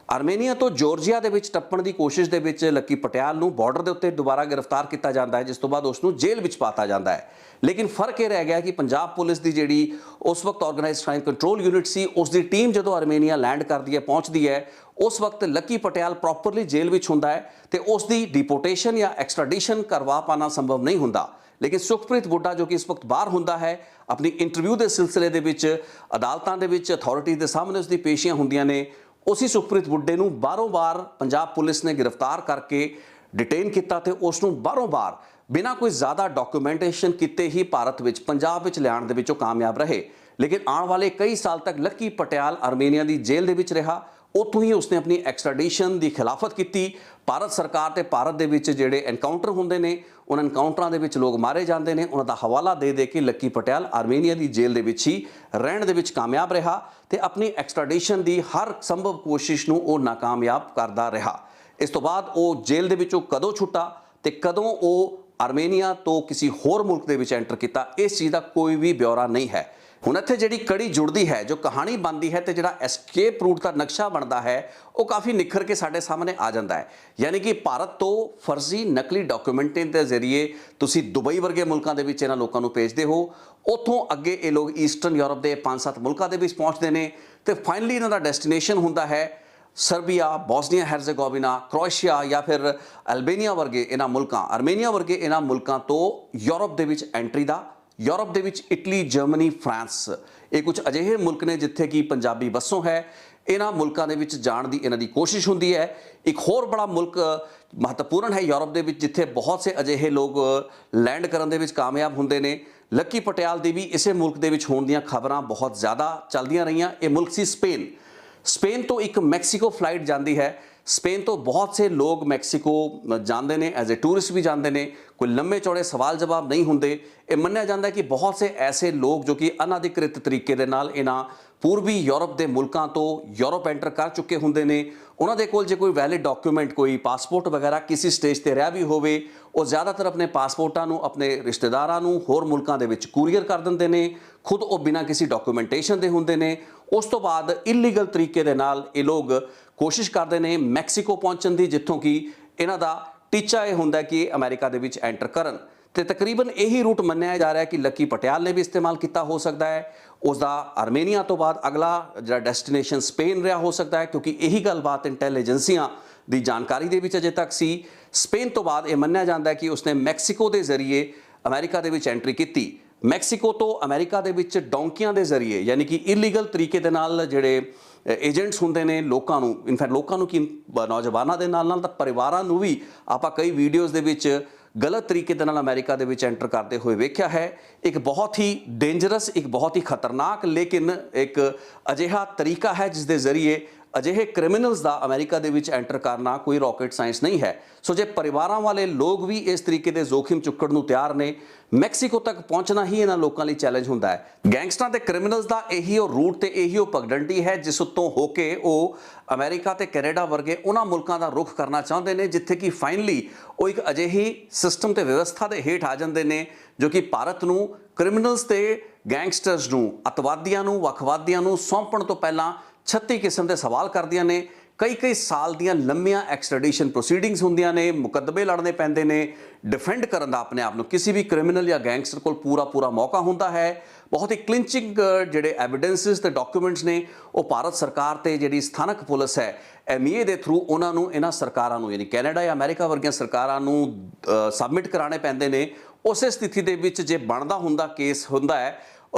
ਆਰਮੇਨੀਆ ਤੋਂ ਜਾਰਜੀਆ ਦੇ ਵਿੱਚ ਟੱਪਣ ਦੀ ਕੋਸ਼ਿਸ਼ ਦੇ ਵਿੱਚ ਲੱਕੀ ਪਟਿਆਲ ਨੂੰ ਬਾਰਡਰ ਦੇ ਉੱਤੇ ਦੁਬਾਰਾ ਗ੍ਰਿਫਤਾਰ ਕੀਤਾ ਜਾਂਦਾ ਹੈ, ਜਿਸ ਤੋਂ ਬਾਅਦ ਉਸ ਨੂੰ ਜੇਲ੍ਹ ਵਿੱਚ ਪਾਤਾ ਜਾਂਦਾ ਹੈ। ਲੇਕਿਨ ਫਰਕ ਇਹ ਰਹਿ ਗਿਆ ਕਿ ਪੰਜਾਬ ਪੁਲਿਸ ਦੀ ਜਿਹੜੀ ਉਸ ਵਕਤ ਆਰਗੇਨਾਈਜ਼ਡ ਕ੍ਰਾਈਮ ਕੰਟਰੋਲ ਯੂਨਿਟ ਸੀ, ਉਸ ਦੀ ਟੀਮ ਜਦੋਂ ਆਰਮੇਨੀਆ ਲੈਂਡ ਕਰਦੀ ਹੈ, ਪਹੁੰਚਦੀ ਹੈ, ਉਸ ਵਕਤ ਲੱਕੀ ਪਟਿਆਲ ਪ੍ਰੋਪਰਲੀ ਜੇਲ੍ਹ ਵਿੱਚ ਹੁੰਦਾ ਹੈ ਤੇ ਉਸ ਦੀ ਡਿਪੋਰਟੇਸ਼ਨ ਜਾਂ ਐਕਸਟ੍ਰਾਡੀਸ਼ਨ ਕਰਵਾ ਪਾਣਾ ਸੰਭਵ ਨਹੀਂ ਹੁੰਦਾ। ਲੇਕਿਨ ਸੁਖਪ੍ਰੀਤ ਬੁੱਢਾ ਜੋ ਕਿ ਇਸ ਵਕਤ ਬਾਹਰ ਹੁੰਦਾ ਹੈ, ਆਪਣੀ ਇੰਟਰਵਿਊ ਦੇ ਸਿਲਸਿਲੇ ਦੇ ਵਿੱਚ ਅਦਾਲਤਾਂ ਦੇ ਵਿੱਚ ਅਥਾਰਟੀ ਦੇ ਸਾਹਮਣੇ ਉਸ ਦੀ ਪੇਸ਼ੀਆਂ ਹੁੰਦੀਆਂ ਨੇ। ਉਸੇ ਸੁਖਪ੍ਰੀਤ ਬੁੱਢੇ ਨੂੰ ਬਾਰ ਪੰਜਾਬ ਪੁਲਿਸ ਨੇ ਗ੍ਰਿਫਤਾਰ ਕਰਕੇ ਡਿਟੇਨ ਕੀਤਾ ਤੇ ਉਸ ਨੂੰ ਬਾਰ ਬਿਨਾਂ ਕੋਈ ਜ਼ਿਆਦਾ ਡਾਕੂਮੈਂਟੇਸ਼ਨ ਕੀਤੇ ਹੀ ਭਾਰਤ ਵਿੱਚ, ਪੰਜਾਬ ਵਿੱਚ ਲਿਆਉਣ ਦੇ ਵਿੱਚ ਉਹ ਕਾਮਯਾਬ ਰਹੇ। ਲੇਕਿਨ ਆਉਣ ਵਾਲੇ ਕਈ ਸਾਲ ਤੱਕ ਲੱਕੀ ਪਟਿਆਲ ਆਰਮੇਨੀਆ ਦੀ ਜੇਲ੍ਹ ਦੇ ਵਿੱਚ ਰਿਹਾ। ਉੱਥੋਂ ਹੀ ਉਸਨੇ ਆਪਣੀ ਐਕਸਟ੍ਰਾਡੀਸ਼ਨ ਦੀ ਖਿਲਾਫਤ ਕੀਤੀ। ਭਾਰਤ ਸਰਕਾਰ ਤੇ ਭਾਰਤ ਦੇ ਵਿੱਚ ਜਿਹੜੇ ਐਨਕਾਊਂਟਰ ਹੁੰਦੇ ਨੇ, ਉਹਨਾਂ ਐਨਕਾਊਂਟਰਾਂ ਦੇ ਵਿੱਚ ਲੋਕ ਮਾਰੇ ਜਾਂਦੇ ਨੇ, ਉਹਨਾਂ ਦਾ ਹਵਾਲਾ ਦੇ ਕੇ ਲੱਕੀ ਪਟਿਆਲ ਆਰਮੇਨੀਆ ਦੀ ਜੇਲ੍ਹ ਦੇ ਵਿੱਚ ਹੀ ਰਹਿਣ ਦੇ ਵਿੱਚ ਕਾਮਯਾਬ ਰਿਹਾ ਤੇ ਆਪਣੀ ਐਕਸਟ੍ਰਾਡੀਸ਼ਨ ਦੀ ਹਰ ਸੰਭਵ ਕੋਸ਼ਿਸ਼ ਨੂੰ ਉਹ ਨਾਕਾਮਯਾਬ ਕਰਦਾ ਰਿਹਾ। ਇਸ ਤੋਂ ਬਾਅਦ ਉਹ ਜੇਲ੍ਹ ਦੇ ਵਿੱਚੋਂ ਕਦੋਂ ਛੁੱਟਾ ਤੇ ਕਦੋਂ ਉਹ ਆਰਮੇਨੀਆ ਤੋਂ ਕਿਸੇ ਹੋਰ ਮੁਲਕ ਦੇ ਵਿੱਚ ਐਂਟਰ ਕੀਤਾ, ਇਸ ਚੀਜ਼ ਦਾ ਕੋਈ ਵੀ ਬਿਊਰਾ ਨਹੀਂ ਹੈ। ਹੁਣ ਇੱਥੇ ਜਿਹੜੀ ਕੜੀ ਜੁੜਦੀ ਹੈ, ਜੋ ਕਹਾਣੀ ਬਣਦੀ ਹੈ ਤੇ ਜਿਹੜਾ ਐਸਕੇਪ ਰੂਟ ਦਾ ਨਕਸ਼ਾ ਬਣਦਾ ਹੈ, ਉਹ ਕਾਫੀ ਨਿਖਰ ਕੇ ਸਾਡੇ ਸਾਹਮਣੇ ਆ ਜਾਂਦਾ ਹੈ। ਯਾਨੀ ਕਿ ਭਾਰਤ ਤੋਂ ਫਰਜ਼ੀ ਨਕਲੀ ਡਾਕੂਮੈਂਟਾਂ ਦੇ ਜ਼ਰੀਏ ਤੁਸੀਂ ਦੁਬਈ ਵਰਗੇ ਮੁਲਕਾਂ ਦੇ ਵਿੱਚ ਇਹਨਾਂ ਲੋਕਾਂ ਨੂੰ ਭੇਜਦੇ ਹੋ, ਉੱਥੋਂ ਅੱਗੇ ਇਹ ਲੋਕ ਈਸਟਰਨ ਯੂਰਪ ਦੇ 5-7 ਮੁਲਕਾਂ ਦੇ ਵਿੱਚ ਪਹੁੰਚਦੇ ਨੇ ਤੇ ਫਾਈਨਲੀ ਇਹਨਾਂ ਦਾ ਡੈਸਟੀਨੇਸ਼ਨ ਹੁੰਦਾ ਹੈ ਸਰਬੀਆ, ਬੋਸਨੀਆ ਹੈਰਜ਼ੇਗੋਵਿਨਾ, ਕ੍ਰੋਏਸ਼ੀਆ ਜਾਂ ਫਿਰ ਅਲਬੇਨੀਆ ਵਰਗੇ ਇਹਨਾਂ ਮੁਲਕਾਂ, ਆਰਮੇਨੀਆ ਵਰਗੇ ਇਹਨਾਂ ਮੁਲਕਾਂ ਤੋਂ ਯੂਰਪ ਦੇ ਵਿੱਚ ਐਂਟਰੀ ਦਾ। ਯੂਰਪ ਦੇ ਵਿੱਚ ਇਟਲੀ, ਜਰਮਨੀ, ਫਰਾਂਸ, ਇਹ ਕੁਝ ਅਜਿਹੇ ਮੁਲਕ ਨੇ ਜਿੱਥੇ ਕਿ ਪੰਜਾਬੀ ਵਸੋਂ ਹੈ। ਇਹਨਾਂ ਮੁਲਕਾਂ ਦੇ ਵਿੱਚ ਜਾਣ ਦੀ ਇਹਨਾਂ ਦੀ ਕੋਸ਼ਿਸ਼ ਹੁੰਦੀ ਹੈ। ਇੱਕ ਹੋਰ ਬੜਾ ਮੁਲਕ ਮਹੱਤਵਪੂਰਨ ਹੈ ਯੂਰਪ ਦੇ ਵਿੱਚ, ਜਿੱਥੇ ਬਹੁਤ ਸੇ ਅਜਿਹੇ ਲੋਕ ਲੈਂਡ ਕਰਨ ਦੇ ਵਿੱਚ ਕਾਮਯਾਬ ਹੁੰਦੇ ਨੇ। ਲੱਕੀ ਪਟਿਆਲ ਦੀ ਵੀ ਇਸੇ ਮੁਲਕ ਦੇ ਵਿੱਚ ਹੋਣ ਦੀਆਂ ਖਬਰਾਂ ਬਹੁਤ ਜ਼ਿਆਦਾ ਚੱਲਦੀਆਂ ਰਹੀਆਂ। ਇਹ ਮੁਲਕ ਸੀ ਸਪੇਨ। ਸਪੇਨ ਤੋਂ ਇੱਕ ਮੈਕਸੀਕੋ ਫਲਾਈਟ ਜਾਂਦੀ ਹੈ। ਸਪੇਨ ਤੋਂ ਬਹੁਤ ਸੇ ਲੋਕ ਮੈਕਸੀਕੋ ਜਾਂਦੇ ਨੇ, ਐਜ਼ ਏ ਟੂਰਿਸਟ ਵੀ ਜਾਂਦੇ ਨੇ। ਕੋਈ ਲੰਮੇ ਚੌੜੇ ਸਵਾਲ ਜਵਾਬ ਨਹੀਂ ਹੁੰਦੇ। ਇਹ ਮੰਨਿਆ ਜਾਂਦਾ ਕਿ ਬਹੁਤ ਸੇ ਐਸੇ ਲੋਕ ਜੋ ਕਿ ਅਨਅਧਿਕ੍ਰਿਤ ਤਰੀਕੇ ਦੇ ਨਾਲ ਇਹਨਾਂ ਪੂਰਬੀ ਯੂਰਪ ਦੇ ਮੁਲਕਾਂ ਤੋਂ ਯੂਰਪ ਐਂਟਰ ਕਰ ਚੁੱਕੇ ਹੁੰਦੇ ਨੇ। ਉਹਨਾਂ ਦੇ ਕੋਲ ਜੇ ਕੋਈ ਵੈਲਿਡ ਡਾਕੂਮੈਂਟ, ਕੋਈ ਪਾਸਪੋਰਟ ਵਗੈਰਾ ਕਿਸੇ ਸਟੇਜ ਤੇ ਰਿਹਾ ਵੀ ਹੋਵੇ, ਉਹ ਜ਼ਿਆਦਾਤਰ ਆਪਣੇ ਪਾਸਪੋਰਟਾਂ ਨੂੰ ਆਪਣੇ ਰਿਸ਼ਤੇਦਾਰਾਂ ਨੂੰ ਹੋਰ ਮੁਲਕਾਂ ਦੇ ਵਿੱਚ ਕੂਰੀਅਰ ਕਰ ਦਿੰਦੇ ਨੇ। ਖੁਦ ਉਹ ਬਿਨਾਂ ਕਿਸੇ ਡਾਕੂਮੈਂਟੇਸ਼ਨ ਦੇ ਹੁੰਦੇ ਨੇ। ਉਸ ਤੋਂ ਬਾਅਦ ਇਲੀਗਲ ਤਰੀਕੇ ਦੇ ਨਾਲ ਇਹ ਲੋਕ ਕੋਸ਼ਿਸ਼ ਕਰਦੇ ਨੇ ਮੈਕਸੀਕੋ ਪਹੁੰਚਣ ਦੀ, ਜਿੱਥੋਂ ਕਿ ਇਹਨਾਂ ਦਾ ਟੀਚਾ ਇਹ ਹੁੰਦਾ ਕਿ ਅਮਰੀਕਾ ਦੇ ਵਿੱਚ ਐਂਟਰ ਕਰਨ। ਤੇ ਤਕਰੀਬਨ ਇਹੀ ਰੂਟ ਮੰਨਿਆ ਜਾ ਰਿਹਾ ਕਿ ਲੱਕੀ ਪਟਿਆਲ ਨੇ ਵੀ ਇਸਤੇਮਾਲ ਕੀਤਾ ਹੋ ਸਕਦਾ ਹੈ। ਉਸ ਦਾ ਆਰਮੇਨੀਆ ਤੋਂ ਬਾਅਦ ਅਗਲਾ ਜਿਹੜਾ ਡੈਸਟੀਨੇਸ਼ਨ ਸਪੇਨ ਰਿਹਾ ਹੋ ਸਕਦਾ ਹੈ, ਕਿਉਂਕਿ ਇਹੀ ਗੱਲਬਾਤ ਇੰਟੈਲੀਜੈਂਸੀਆਂ ਦੀ ਜਾਣਕਾਰੀ ਦੇ ਵਿੱਚ ਅਜੇ ਤੱਕ ਸੀ। ਸਪੇਨ ਤੋਂ ਬਾਅਦ ਇਹ ਮੰਨਿਆ ਜਾਂਦਾ ਹੈ ਕਿ ਉਸਨੇ ਮੈਕਸੀਕੋ ਦੇ ਜ਼ਰੀਏ ਅਮਰੀਕਾ ਦੇ ਵਿੱਚ ਐਂਟਰੀ ਕੀਤੀ। ਮੈਕਸੀਕੋ ਤੋਂ ਅਮਰੀਕਾ ਦੇ ਵਿੱਚ ਡੌਂਕੀਆਂ ਦੇ ਜ਼ਰੀਏ, ਯਾਨੀ ਕਿ ਇਲੀਗਲ ਤਰੀਕੇ ਦੇ ਨਾਲ ਜਿਹੜੇ ਏਜੰਟਸ ਹੁੰਦੇ ਨੇ, ਲੋਕਾਂ ਨੂੰ, ਇਨਫੈਕਟ ਲੋਕਾਂ ਨੂੰ ਕੀ, ਨੌਜਵਾਨਾਂ ਦੇ ਨਾਲ ਨਾਲ ਤਾਂ ਪਰਿਵਾਰਾਂ ਨੂੰ ਵੀ ਆਪਾਂ ਕਈ ਵੀਡੀਓਜ਼ ਦੇ ਵਿੱਚ ਗਲਤ ਤਰੀਕੇ ਦੇ ਨਾਲ ਅਮਰੀਕਾ ਦੇ ਵਿੱਚ ਐਂਟਰ ਕਰਦੇ ਹੋਏ ਵੇਖਿਆ ਹੈ। ਇੱਕ ਬਹੁਤ ਹੀ ਡੇਂਜਰਸ, ਇੱਕ ਬਹੁਤ ਹੀ ਖਤਰਨਾਕ, ਲੇਕਿਨ ਇੱਕ ਅਜਿਹਾ ਤਰੀਕਾ ਹੈ ਜਿਸ ਦੇ ਜ਼ਰੀਏ ਅਜਿਹੇ ਕ੍ਰਿਮੀਨਲਸ ਦਾ ਅਮਰੀਕਾ ਦੇ ਵਿੱਚ ਐਂਟਰ ਕਰਨਾ ਕੋਈ ਰਾਕਟ ਸਾਇੰਸ ਨਹੀਂ ਹੈ। ਸੋ ਜੇ ਪਰਿਵਾਰਾਂ ਵਾਲੇ ਲੋਕ ਵੀ ਇਸ ਤਰੀਕੇ ਦੇ ਜ਼ੋਖਿਮ ਚੁੱਕਣ ਨੂੰ ਤਿਆਰ ਨੇ, ਮੈਕਸੀਕੋ ਤੱਕ ਪਹੁੰਚਣਾ ਹੀ ਇਹਨਾਂ ਲੋਕਾਂ ਲਈ ਚੈਲੰਜ ਹੁੰਦਾ ਹੈ। ਗੈਂਗਸਟਰਾਂ ਤੇ ਕ੍ਰਿਮੀਨਲਸ ਦਾ ਇਹੀ ਉਹ ਰੂਟ ਤੇ ਇਹੀ ਉਹ ਪਗਡੰਡੀ ਹੈ ਜਿਸ ਉੱਤੋਂ ਹੋ ਕੇ ਉਹ ਅਮਰੀਕਾ ਤੇ ਕੈਨੇਡਾ ਵਰਗੇ ਉਹਨਾਂ ਮੁਲਕਾਂ ਦਾ ਰੁਖ ਕਰਨਾ ਚਾਹੁੰਦੇ ਨੇ, ਜਿੱਥੇ ਕਿ ਫਾਈਨਲੀ ਉਹ ਇੱਕ ਅਜਿਹੀ ਸਿਸਟਮ ਤੇ ਵਿਵਸਥਾ ਦੇ ਹੇਠ ਆ ਜਾਂਦੇ ਨੇ ਜੋ ਕਿ ਭਾਰਤ ਨੂੰ ਕ੍ਰਿਮੀਨਲਸ ਤੇ ਗੈਂਗਸਟਰਸ ਨੂੰ, ਅਤਵਾਦੀਆਂ ਨੂੰ, ਵੱਖਵਾਦੀਆਂ ਨੂੰ ਸੌਂਪਣ ਤੋਂ ਪਹਿਲਾਂ 36 ਕਿਸਮ ਦੇ ਸਵਾਲ ਕਰਦੀਆਂ ਨੇ। ਕਈ ਸਾਲ ਦੀਆਂ ਲੰਮੀਆਂ ਐਕਸਟ੍ਰੈਡੀਸ਼ਨ ਪ੍ਰੋਸੀਡਿੰਗਸ ਹੁੰਦੀਆਂ ਨੇ, ਮੁਕੱਦਮੇ ਲੜਨੇ ਪੈਂਦੇ ਨੇ। ਡਿਫੈਂਡ ਕਰਨ ਦਾ ਆਪਣੇ ਆਪ ਨੂੰ ਕਿਸੇ ਵੀ ਕ੍ਰਿਮੀਨਲ ਜਾਂ ਗੈਂਗਸਟਰ ਕੋਲ ਪੂਰਾ ਮੌਕਾ ਹੁੰਦਾ ਹੈ। ਬਹੁਤ ਹੀ ਕਲਿੰਚਿੰਗ ਜਿਹੜੇ ਐਵੀਡੈਂਸਿਸ ਤੇ ਡਾਕੂਮੈਂਟਸ ਨੇ ਉਹ ਭਾਰਤ ਸਰਕਾਰ ਤੇ ਜਿਹੜੀ ਸਥਾਨਕ ਪੁਲਿਸ ਹੈ ਐਮਈਏ ਦੇ ਥਰੂ ਉਹਨਾਂ ਨੂੰ, ਇਹਨਾਂ ਸਰਕਾਰਾਂ ਨੂੰ, ਯਾਨੀ ਕੈਨੇਡਾ ਜਾਂ ਅਮਰੀਕਾ ਵਰਗੀਆਂ ਸਰਕਾਰਾਂ ਨੂੰ ਸਬਮਿਟ ਕਰਾਉਣੇ ਪੈਂਦੇ ਨੇ। ਉਸੇ ਸਥਿਤੀ ਦੇ ਵਿੱਚ ਜੇ ਬਣਦਾ ਹੁੰਦਾ ਕੇਸ ਹੁੰਦਾ ਹੈ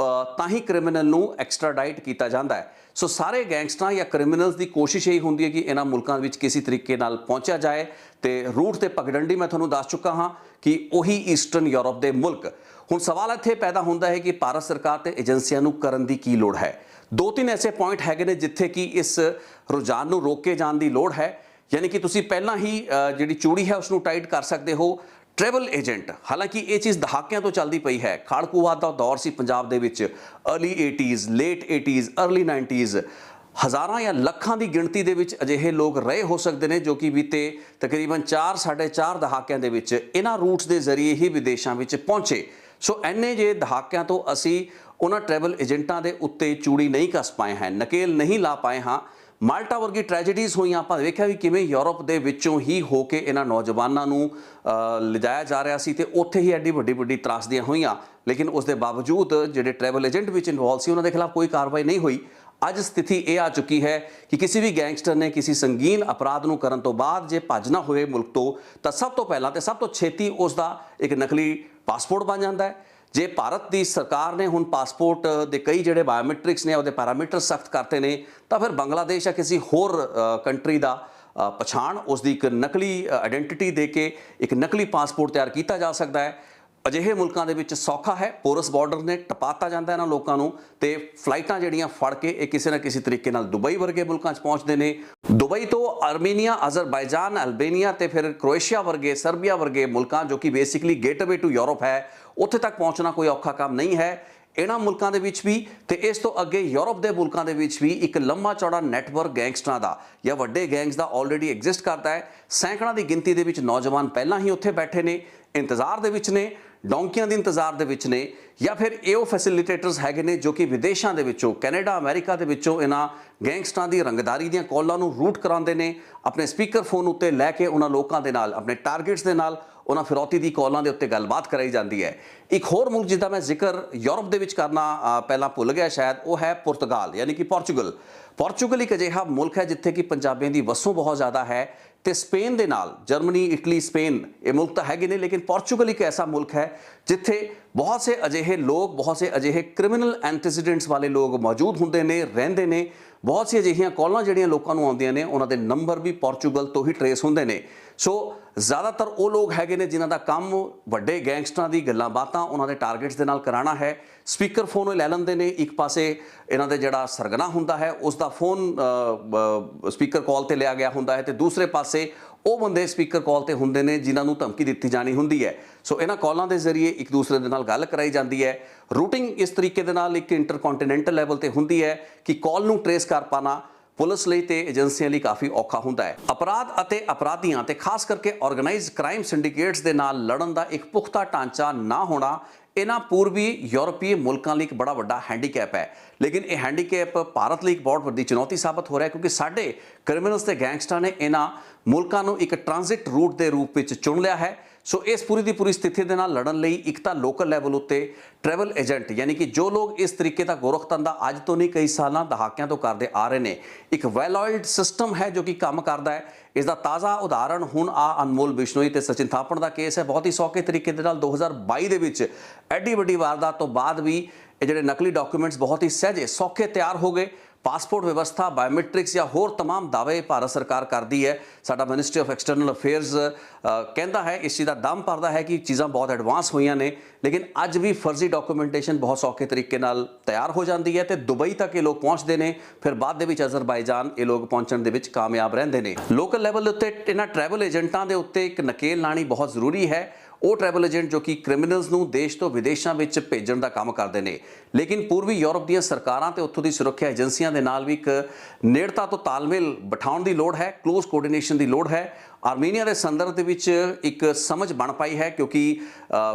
ਤਾਂ ਹੀ ਕ੍ਰਿਮੀਨਲ ਨੂੰ ਐਕਸਟ੍ਰਾਡਾਈਟ ਕੀਤਾ ਜਾਂਦਾ ਹੈ। ਸੋ ਸਾਰੇ ਗੈਂਗਸਟਰਾਂ ਜਾਂ ਕ੍ਰਿਮੀਨਲਸ ਦੀ ਕੋਸ਼ਿਸ਼ ਇਹੀ ਹੁੰਦੀ ਹੈ ਕਿ ਇਹਨਾਂ ਮੁਲਕਾਂ ਵਿੱਚ ਕਿਸੇ ਤਰੀਕੇ ਨਾਲ ਪਹੁੰਚਿਆ ਜਾਏ। ਤੇ ਰੂਟ ਤੇ ਪਗਡੰਡੀ ਮੈਂ ਤੁਹਾਨੂੰ ਦੱਸ ਚੁੱਕਾ ਹਾਂ ਕਿ ਉਹੀ ਈਸਟਰਨ ਯੂਰਪ ਦੇ ਮੁਲਕ। ਹੁਣ ਸਵਾਲ ਇੱਥੇ ਪੈਦਾ ਹੁੰਦਾ ਹੈ ਕਿ ਭਾਰਤ ਸਰਕਾਰ ਤੇ ਏਜੰਸੀਆਂ ਨੂੰ ਕਰਨ ਦੀ ਕੀ ਲੋੜ ਹੈ। 2-3 ਐਸੇ ਪੁਆਇੰਟ ਹੈਗੇ ਨੇ ਜਿੱਥੇ ਕਿ ਇਸ ਰੁਝਾਨ ਨੂੰ ਰੋਕੇ ਜਾਣ ਦੀ ਲੋੜ ਹੈ। ਯਾਨੀ ਕਿ ਤੁਸੀਂ ਪਹਿਲਾਂ ਹੀ ਜਿਹੜੀ ਚੂੜੀ ਹੈ ਉਸ ਨੂੰ ਟਾਈਟ ਕਰ ਸਕਦੇ ਹੋ। ਟਰੈਵਲ ਏਜੰਟ, ਹਾਲਾਂਕਿ ਇਹ ਚੀਜ਼ ਦਹਾਕਿਆਂ ਤੋਂ ਚੱਲਦੀ ਪਈ ਹੈ। ਖਾੜਕੂਵਾਦ ਦਾ ਦੌਰ ਸੀ ਪੰਜਾਬ ਦੇ ਵਿੱਚ, early 80s, late 80s, early 90s। ਹਜ਼ਾਰਾਂ ਜਾਂ ਲੱਖਾਂ ਦੀ ਗਿਣਤੀ ਦੇ ਵਿੱਚ ਅਜਿਹੇ ਲੋਕ ਰਹੇ ਹੋ ਸਕਦੇ ਨੇ ਜੋ ਕਿ ਬੀਤੇ ਤਕਰੀਬਨ 4-4.5 ਦਹਾਕਿਆਂ ਦੇ ਵਿੱਚ ਇਹਨਾਂ ਰੂਟਸ ਦੇ ਜ਼ਰੀਏ ਹੀ ਵਿਦੇਸ਼ਾਂ ਵਿੱਚ ਪਹੁੰਚੇ। ਸੋ ਐਨੇ ਜੇ ਦਹਾਕਿਆਂ ਤੋਂ ਅਸੀਂ ਉਹਨਾਂ ਟਰੈਵਲ ਏਜੰਟਾਂ ਦੇ ਉੱਤੇ ਚੂੜੀ ਨਹੀਂ ਕੱਸ ਪਾਏ ਹਾਂ, ਨਕੇਲ ਨਹੀਂ ਲਾ ਪਾਏ ਹਾਂ। ਮਾਲਟਾ ਵਰਗੀ ਟ੍ਰੈਜਡੀਜ਼ ਹੋਈਆਂ, ਆਪਾਂ ਵੇਖਿਆ ਵੀ ਕਿਵੇਂ ਯੂਰਪ ਦੇ ਵਿੱਚੋਂ ਹੀ ਹੋ ਕੇ ਇਹਨਾਂ ਨੌਜਵਾਨਾਂ ਨੂੰ ਲਿਜਾਇਆ ਜਾ ਰਿਹਾ ਸੀ ਤੇ ਉੱਥੇ ਹੀ ਐਡੀ ਵੱਡੀ ਤਰਾਸਦੀਆਂ ਹੋਈਆਂ। ਲੇਕਿਨ ਉਸ ਦੇ ਬਾਵਜੂਦ ਜਿਹੜੇ ਟਰੈਵਲ ਏਜੰਟ ਵਿੱਚ ਇਨਵੋਲਵ ਸੀ ਉਹਨਾਂ ਦੇ ਖਿਲਾਫ ਕੋਈ ਕਾਰਵਾਈ ਨਹੀਂ ਹੋਈ। ਅੱਜ ਸਥਿਤੀ ਇਹ ਆ ਚੁੱਕੀ ਹੈ ਕਿ ਕਿਸੇ ਵੀ ਗੈਂਗਸਟਰ ਨੇ ਕਿਸੇ ਸੰਗੀਨ ਅਪਰਾਧ ਨੂੰ ਕਰਨ ਤੋਂ ਬਾਅਦ ਜੇ ਭੱਜਣਾ ਹੋਵੇ ਮੁਲਕ ਤੋਂ, ਤਾਂ ਸਭ ਤੋਂ ਪਹਿਲਾਂ ਤੇ ਸਭ ਤੋਂ ਛੇਤੀ ਉਸ ਦਾ ਇੱਕ ਨਕਲੀ ਪਾਸਪੋਰਟ ਬਣ ਜਾਂਦਾ ਹੈ। ਜੇ ਭਾਰਤ ਦੀ ਸਰਕਾਰ ਨੇ ਹੁਣ ਪਾਸਪੋਰਟ ਦੇ ਕਈ ਜਿਹੜੇ ਬਾਇਓਮੈਟ੍ਰਿਕਸ ਨੇ, ਉਹਦੇ ਪੈਰਾਮੀਟਰ ਸਖਤ ਕਰਤੇ ਨੇ, ਤਾਂ ਫਿਰ ਬੰਗਲਾਦੇਸ਼ ਜਾਂ ਕਿਸੇ ਹੋਰ ਕੰਟਰੀ ਦਾ ਪਛਾਣ, ਉਸ ਦੀ ਇੱਕ ਨਕਲੀ ਆਇਡੈਂਟੀਟੀ ਦੇ ਕੇ ਇੱਕ ਨਕਲੀ ਪਾਸਪੋਰਟ ਤਿਆਰ ਕੀਤਾ ਜਾ ਸਕਦਾ ਹੈ। ਅਜਿਹੇ ਮੁਲਕਾਂ ਦੇ ਵਿੱਚ ਸੌਖਾ ਹੈ, ਪੋਰਸ ਬਾਰਡਰ ਨੇ, ਟਪਾਤਾ ਜਾਂਦਾ ਇਹਨਾਂ ਲੋਕਾਂ ਨੂੰ ਤੇ ਫਲਾਈਟਾਂ ਜਿਹੜੀਆਂ ਫੜ ਕੇ ਇਹ ਕਿਸੇ ਨਾ ਕਿਸੇ ਤਰੀਕੇ ਨਾਲ ਦੁਬਈ ਵਰਗੇ ਮੁਲਕਾਂ 'ਚ ਪਹੁੰਚਦੇ ਨੇ। ਦੁਬਈ ਤੋਂ ਆਰਮੀਨੀਆ, ਅਜ਼ਰਬਾਈਜਾਨ, ਅਲਬੇਨੀਆ ਤੇ ਫਿਰ ਕ੍ਰੋਏਸ਼ੀਆ ਵਰਗੇ, ਸਰਬੀਆ ਵਰਗੇ ਮੁਲਕਾਂ ਜੋ ਕਿ ਬੇਸਿਕਲੀ ਗੇਟਵੇ ਟੂ ਯੂਰਪ ਹੈ, ਉੱਥੇ ਤੱਕ ਪਹੁੰਚਣਾ ਕੋਈ ਔਖਾ ਕੰਮ ਨਹੀਂ ਹੈ। ਇਹਨਾਂ ਮੁਲਕਾਂ ਦੇ ਵਿੱਚ ਵੀ ਤੇ ਇਸ ਤੋਂ ਅੱਗੇ ਯੂਰਪ ਦੇ ਮੁਲਕਾਂ ਦੇ ਵਿੱਚ ਵੀ ਇੱਕ ਲੰਮਾ ਚੌੜਾ ਨੈਟਵਰਕ ਗੈਂਗਸਟਰਾਂ ਦਾ ਜਾਂ ਵੱਡੇ ਗੈਂਗਸ ਦਾ ਆਲਰੇਡੀ ਐਗਜ਼ਿਸਟ ਕਰਦਾ ਹੈ। ਸੈਂਕੜਾਂ ਦੀ ਗਿਣਤੀ ਦੇ ਵਿੱਚ ਨੌਜਵਾਨ ਪਹਿਲਾਂ ਹੀ ਉੱਥੇ ਬੈਠੇ ਨੇ, ਇੰਤਜ਼ਾਰ ਦੇ ਵਿੱਚ ਨੇ, ਡੌਂਕੀਆਂ ਦੇ ਇੰਤਜ਼ਾਰ ਦੇ ਵਿੱਚ ਨੇ, ਜਾਂ ਫਿਰ ਇਹ ਫੈਸਿਲਿਟੇਟਰਸ ਹੈਗੇ ਨੇ ਜੋ ਕਿ ਵਿਦੇਸ਼ਾਂ ਦੇ ਵਿੱਚੋਂ, ਕੈਨੇਡਾ, ਅਮਰੀਕਾ ਦੇ ਵਿੱਚੋਂ ਇਹਨਾਂ ਗੈਂਗਸਟਰਾਂ ਦੀ ਰੰਗਦਾਰੀ ਦੀਆਂ ਕਾਲਾਂ ਨੂੰ ਰੂਟ ਕਰਾਉਂਦੇ ਨੇ। ਆਪਣੇ ਸਪੀਕਰ ਫੋਨ ਉੱਤੇ ਲੈ ਕੇ ਉਹਨਾਂ ਲੋਕਾਂ ਦੇ ਨਾਲ, ਆਪਣੇ ਟਾਰਗੇਟਸ ਦੇ ਨਾਲ ਉਹਨਾਂ ਫਿਰੌਤੀ ਦੀ ਕਾਲਾਂ ਦੇ ਉੱਤੇ ਗੱਲਬਾਤ ਕਰਾਈ ਜਾਂਦੀ ਹੈ। ਇੱਕ ਹੋਰ ਮੁਲਕ ਜਿਹਦਾ ਮੈਂ ਜ਼ਿਕਰ ਯੂਰਪ ਦੇ ਵਿੱਚ ਕਰਨਾ ਪਹਿਲਾਂ ਭੁੱਲ ਗਿਆ ਸ਼ਾਇਦ, ਉਹ ਹੈ ਪੁਰਤਗਾਲ, ਯਾਨੀ ਕਿ ਪੋਰਚੁਗਲ। ਪੋਰਚੁਗਲ ਇੱਕ ਅਜਿਹਾ ਮੁਲਕ ਹੈ ਜਿੱਥੇ ਕਿ ਪੰਜਾਬੀਆਂ ਦੀ ਵਸੋਂ ਬਹੁਤ ਜ਼ਿਆਦਾ ਹੈ ਤੇ ਸਪੇਨ ਦੇ ਨਾਲ, ਜਰਮਨੀ, ਇਟਲੀ, ਸਪੇਨ, ਇਹ ਮੁਲਕ ਤਾਂ ਹੈਗੇ ਨੇ, ਲੇਕਿਨ ਪੋਰਚੁਗਲ ਇੱਕ ਐਸਾ ਮੁਲਕ ਹੈ ਜਿੱਥੇ ਬਹੁਤ ਸੇ ਅਜਿਹੇ ਲੋਕ, ਬਹੁਤ ਸੇ ਅਜਿਹੇ ਕ੍ਰਿਮੀਨਲ ਐਂਟੀਸੀਡੈਂਟਸ ਵਾਲੇ ਲੋਕ ਮੌਜੂਦ ਹੁੰਦੇ ਨੇ, ਰਹਿੰਦੇ ਨੇ। ਬਹੁਤ ਸੀ ਅਜਿਹੀਆਂ ਕਾਲਾਂ ਜਿਹੜੀਆਂ ਲੋਕਾਂ ਨੂੰ ਆਉਂਦੀਆਂ ਨੇ ਉਹਨਾਂ ਦੇ ਨੰਬਰ ਵੀ ਪੋਰਚੁਗਲ ਤੋਂ ਹੀ ਟਰੇਸ ਹੁੰਦੇ ਨੇ। ਸੋ ਜ਼ਿਆਦਾਤਰ ਉਹ ਲੋਕ ਹੈਗੇ ਨੇ ਜਿਨ੍ਹਾਂ ਦਾ ਕੰਮ ਵੱਡੇ ਗੈਂਗਸਟਰਾਂ ਦੀ ਗੱਲਾਂ ਬਾਤਾਂ ਉਹਨਾਂ ਦੇ ਟਾਰਗੇਟਸ ਦੇ ਨਾਲ ਕਰਾਉਣਾ ਹੈ। ਸਪੀਕਰ ਫੋਨ ਉਹ ਲੈ ਲੈਂਦੇ ਨੇ, ਇੱਕ ਪਾਸੇ ਇਹਨਾਂ ਦੇ ਜਿਹੜਾ ਸਰਗਨਾ ਹੁੰਦਾ ਹੈ ਉਸ ਦਾ ਫੋਨ ਸਪੀਕਰ ਕਾਲ ਤੇ ਲਿਆ ਗਿਆ ਹੁੰਦਾ ਹੈ ਤੇ ਦੂਸਰੇ ਪਾਸੇ ਉਹ ਬੰਦੇ ਸਪੀਕਰ ਕਾਲ ਤੇ ਹੁੰਦੇ ਨੇ ਜਿਨ੍ਹਾਂ ਨੂੰ ਧਮਕੀ ਦਿੱਤੀ ਜਾਣੀ ਹੁੰਦੀ ਹੈ। ਸੋ ਇਹਨਾਂ ਕਾਲਾਂ ਦੇ ਜ਼ਰੀਏ ਇੱਕ ਦੂਸਰੇ ਦੇ ਨਾਲ ਗੱਲ ਕਰਾਈ ਜਾਂਦੀ ਹੈ। ਰੂਟਿੰਗ ਇਸ ਤਰੀਕੇ ਦੇ ਨਾਲ ਇੱਕ ਇੰਟਰਕੌਂਟੀਨੈਂਟਲ ਲੈਵਲ ਤੇ ਹੁੰਦੀ ਹੈ ਕਿ ਕਾਲ ਨੂੰ ਟਰੇਸ ਕਰ ਪਾਣਾ ਪੁਲਿਸ ਲਈ ਤੇ ਏਜੰਸੀਆਂ ਲਈ ਕਾਫੀ ਔਖਾ ਹੁੰਦਾ ਹੈ। ਅਪਰਾਧ ਅਤੇ ਅਪਰਾਧੀਆਂ ਤੇ ਖਾਸ ਕਰਕੇ ਆਰਗੇਨਾਈਜ਼ਡ ਕ੍ਰਾਈਮ ਸਿੰਡੀਕੇਟਸ ਦੇ ਨਾਲ ਲੜਨ ਦਾ ਇੱਕ ਪੁਖਤਾ ਢਾਂਚਾ ਨਾ ਹੋਣਾ ਇਹਨਾਂ ਪੂਰਬੀ ਯੂਰਪੀਏ ਮੁਲਕਾਂ ਲਈ ਇੱਕ ਬੜਾ ਵੱਡਾ ਹੈਂਡੀਕੈਪ ਹੈ। ਲੇਕਿਨ ਇਹ ਹੈਂਡੀਕੈਪ ਭਾਰਤ ਲਈ ਇੱਕ ਬਹੁਤ ਵੱਡੀ ਚੁਣੌਤੀ ਸਾਬਤ ਹੋ ਰਿਹਾ ਕਿਉਂਕਿ ਸਾਡੇ ਕ੍ਰਿਮੀਨਲਸ ਤੇ ਗੈਂਗਸਟਰਾਂ ਨੇ ਇਹਨਾਂ ਮੁਲਕਾਂ ਨੂੰ ਇੱਕ ਟ੍ਰਾਂਜ਼ਿਟ ਰੂਟ ਦੇ ਰੂਪ ਵਿੱਚ ਚੁਣ ਲਿਆ ਹੈ। ਸੋ ਇਸ ਪੂਰੀ ਦੀ ਪੂਰੀ ਸਥਿਤੀ ਦੇ ਨਾਲ ਲੜਨ ਲਈ ਇੱਕ ਤਾਂ ਲੋਕਲ ਲੈਵਲ ਉੱਤੇ ਟਰੈਵਲ ਏਜੰਟ ਯਾਨੀ ਕਿ ਜੋ ਲੋਕ ਇਸ ਤਰੀਕੇ ਦਾ ਗੋਰਖਧੰਦਾ ਅੱਜ ਤੋਂ ਨਹੀਂ ਕਈ ਸਾਲਾਂ ਦਹਾਕਿਆਂ ਤੋਂ ਕਰਦੇ ਆ ਰਹੇ ਨੇ, ਇੱਕ ਵੈਲ ਆਇਲਡ ਸਿਸਟਮ ਹੈ ਜੋ ਕਿ ਕੰਮ ਕਰਦਾ ਹੈ। ਇਸ ਦਾ ਤਾਜ਼ਾ ਉਦਾਹਰਣ ਹੁਣ ਅਨਮੋਲ ਬਿਸ਼ਨੋਈ ਤੇ ਸਚਿਨ ਥਾਪੜ ਦਾ ਕੇਸ ਹੈ। ਬਹੁਤ ਹੀ ਸੌਖੇ ਤਰੀਕੇ ਦੇ ਨਾਲ 2022 ਦੇ ਵਿੱਚ ਐਡੀ ਵੱਡੀ ਵਾਰਦਾਤ ਤੋਂ ਬਾਅਦ ਵੀ ਇਹ ਜਿਹੜੇ ਨਕਲੀ ਡਾਕੂਮੈਂਟਸ ਬਹੁਤ ਹੀ ਸਹਿਜੇ ਸੌਖੇ ਤਿਆਰ ਹੋ ਗਏ। ਪਾਸਪੋਰਟ ਵਿਵਸਥਾ, ਬਾਇਓਮੈਟ੍ਰਿਕਸ ਜਾਂ ਹੋਰ तमाम ਦਾਅਵੇ ਭਾਰਤ ਸਰਕਾਰ ਕਰਦੀ ਹੈ। ਸਾਡਾ ਮਿਨਿਸਟਰੀ ਆਫ ਐਕਸਟਰਨਲ ਅਫੇਅਰਸ ਕਹਿੰਦਾ ਹੈ, ਇਸ ਚੀਜ਼ ਦਾ ਦਮ ਭਰਦਾ ਹੈ ਕਿ ਚੀਜ਼ਾਂ ਬਹੁਤ ਐਡਵਾਂਸ ਹੋਈਆਂ ਨੇ, ਲੇਕਿਨ ਅੱਜ ਵੀ ਫਰਜ਼ੀ ਡਾਕੂਮੈਂਟੇਸ਼ਨ ਬਹੁਤ ਸੌਖੇ ਤਰੀਕੇ ਨਾਲ ਤਿਆਰ ਹੋ ਜਾਂਦੀ ਹੈ ਤੇ ਦੁਬਈ ਤੱਕ ਇਹ ਲੋਕ ਪਹੁੰਚਦੇ ਨੇ, ਫਿਰ ਬਾਅਦ ਦੇ ਵਿੱਚ ਅਜ਼ਰਬਾਈਜਾਨ ਇਹ ਲੋਕ ਪਹੁੰਚਣ ਦੇ ਵਿੱਚ ਕਾਮਯਾਬ ਰਹਿੰਦੇ ਨੇ। ਲੋਕਲ ਲੈਵਲ ਦੇ ਉੱਤੇ ਇਹਨਾਂ ਟਰੈਵਲ ਏਜੰਟਾਂ ਦੇ ਉੱਤੇ ਇੱਕ ਨਕੇਲ ਲਾਣੀ ਬਹੁਤ ਜ਼ਰੂਰੀ ਹੈ। ਉਹ ਟਰੈਵਲ ਏਜੰਟ ਜੋ ਕਿ ਕ੍ਰਿਮੀਨਲਸ ਨੂੰ ਦੇਸ਼ ਤੋਂ ਵਿਦੇਸ਼ਾਂ ਵਿੱਚ ਭੇਜਣ ਦਾ ਕੰਮ ਕਰਦੇ ਨੇ, ਲੇਕਿਨ ਪੂਰਬੀ ਯੂਰਪ ਦੀਆਂ ਸਰਕਾਰਾਂ ਤੇ ਉੱਥੋਂ ਦੀ ਸੁਰੱਖਿਆ ਏਜੰਸੀਆਂ ਦੇ ਨਾਲ ਵੀ ਇੱਕ ਨੇੜਤਾ ਤੋਂ ਤਾਲਮੇਲ ਬਿਠਾਉਣ ਦੀ ਲੋੜ ਹੈ, ਕਲੋਜ਼ ਕੋਆਰਡੀਨੇਸ਼ਨ ਦੀ ਲੋੜ ਹੈ। ਆਰਮੀਨੀਆ ਦੇ ਸੰਦਰਭ ਦੇ ਵਿੱਚ ਇੱਕ ਸਮਝ ਬਣ ਪਾਈ ਹੈ ਕਿਉਂਕਿ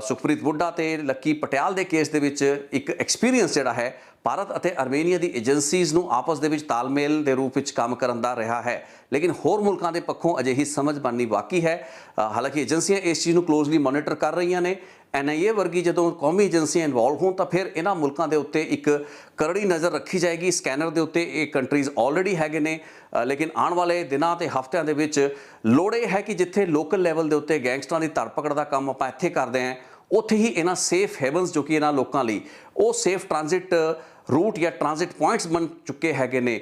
ਸੁਖਪ੍ਰੀਤ ਬੁੱਢਾ ਤੇ ਲੱਕੀ ਪਟਿਆਲ ਦੇ ਕੇਸ ਦੇ ਵਿੱਚ ਇੱਕ ਐਕਸਪੀਰੀਅੰਸ ਜਿਹੜਾ ਹੈ ਭਾਰਤ ਅਤੇ ਆਰਮੇਨੀਆ ਦੀ ਏਜੰਸੀਜ਼ ਨੂੰ ਆਪਸ ਦੇ ਵਿੱਚ ਤਾਲਮੇਲ ਦੇ ਰੂਪ ਵਿੱਚ ਕੰਮ ਕਰਨ ਦਾ ਰਿਹਾ ਹੈ। ਲੇਕਿਨ ਹੋਰ ਮੁਲਕਾਂ ਦੇ ਪੱਖੋਂ ਅਜਿਹੀ ਸਮਝ ਬਣਨੀ ਬਾਕੀ ਹੈ। ਹਾਲਾਂਕਿ ਏਜੰਸੀਆਂ ਇਸ ਚੀਜ਼ ਨੂੰ ਕਲੋਜ਼ਲੀ ਮੋਨੀਟਰ ਕਰ ਰਹੀਆਂ ਨੇ। NIA ਵਰਗੀ ਜਦੋਂ ਕੌਮੀ ਏਜੰਸੀਆਂ ਇਨਵੋਲਵ ਹੋਣ ਤਾਂ ਫਿਰ ਇਹਨਾਂ ਮੁਲਕਾਂ ਦੇ ਉੱਤੇ ਇੱਕ ਕਰੜੀ ਨਜ਼ਰ ਰੱਖੀ ਜਾਏਗੀ। ਸਕੈਨਰ ਦੇ ਉੱਤੇ ਇਹ ਕੰਟਰੀਜ਼ ਆਲਰੇਡੀ ਹੈਗੇ ਨੇ, ਲੇਕਿਨ ਆਉਣ ਵਾਲੇ ਦਿਨਾਂ ਤੇ ਹਫ਼ਤਿਆਂ ਦੇ ਵਿੱਚ ਲੋੜ ਇਹ ਹੈ ਕਿ ਜਿੱਥੇ ਲੋਕਲ ਲੈਵਲ ਦੇ ਉੱਤੇ ਗੈਂਗਸਟਰਾਂ ਦੀ ਧਰਪਕੜ ਦਾ ਕੰਮ ਆਪਾਂ ਇੱਥੇ ਕਰਦੇ ਹਾਂ, ਉੱਥੇ ਹੀ ਇਹਨਾਂ ਸੇਫ ਹੈਵਨਸ ਜੋ ਕਿ ਇਹਨਾਂ ਲੋਕਾਂ ਲਈ ਉਹ ਸੇਫ ਟ੍ਰਾਂਜ਼ਿਟ ਰੂਟ ਜਾਂ ਟ੍ਰਾਂਜ਼ਿਟ ਪੁਆਇੰਟਸ ਬਣ ਚੁੱਕੇ ਹੈਗੇ ਨੇ,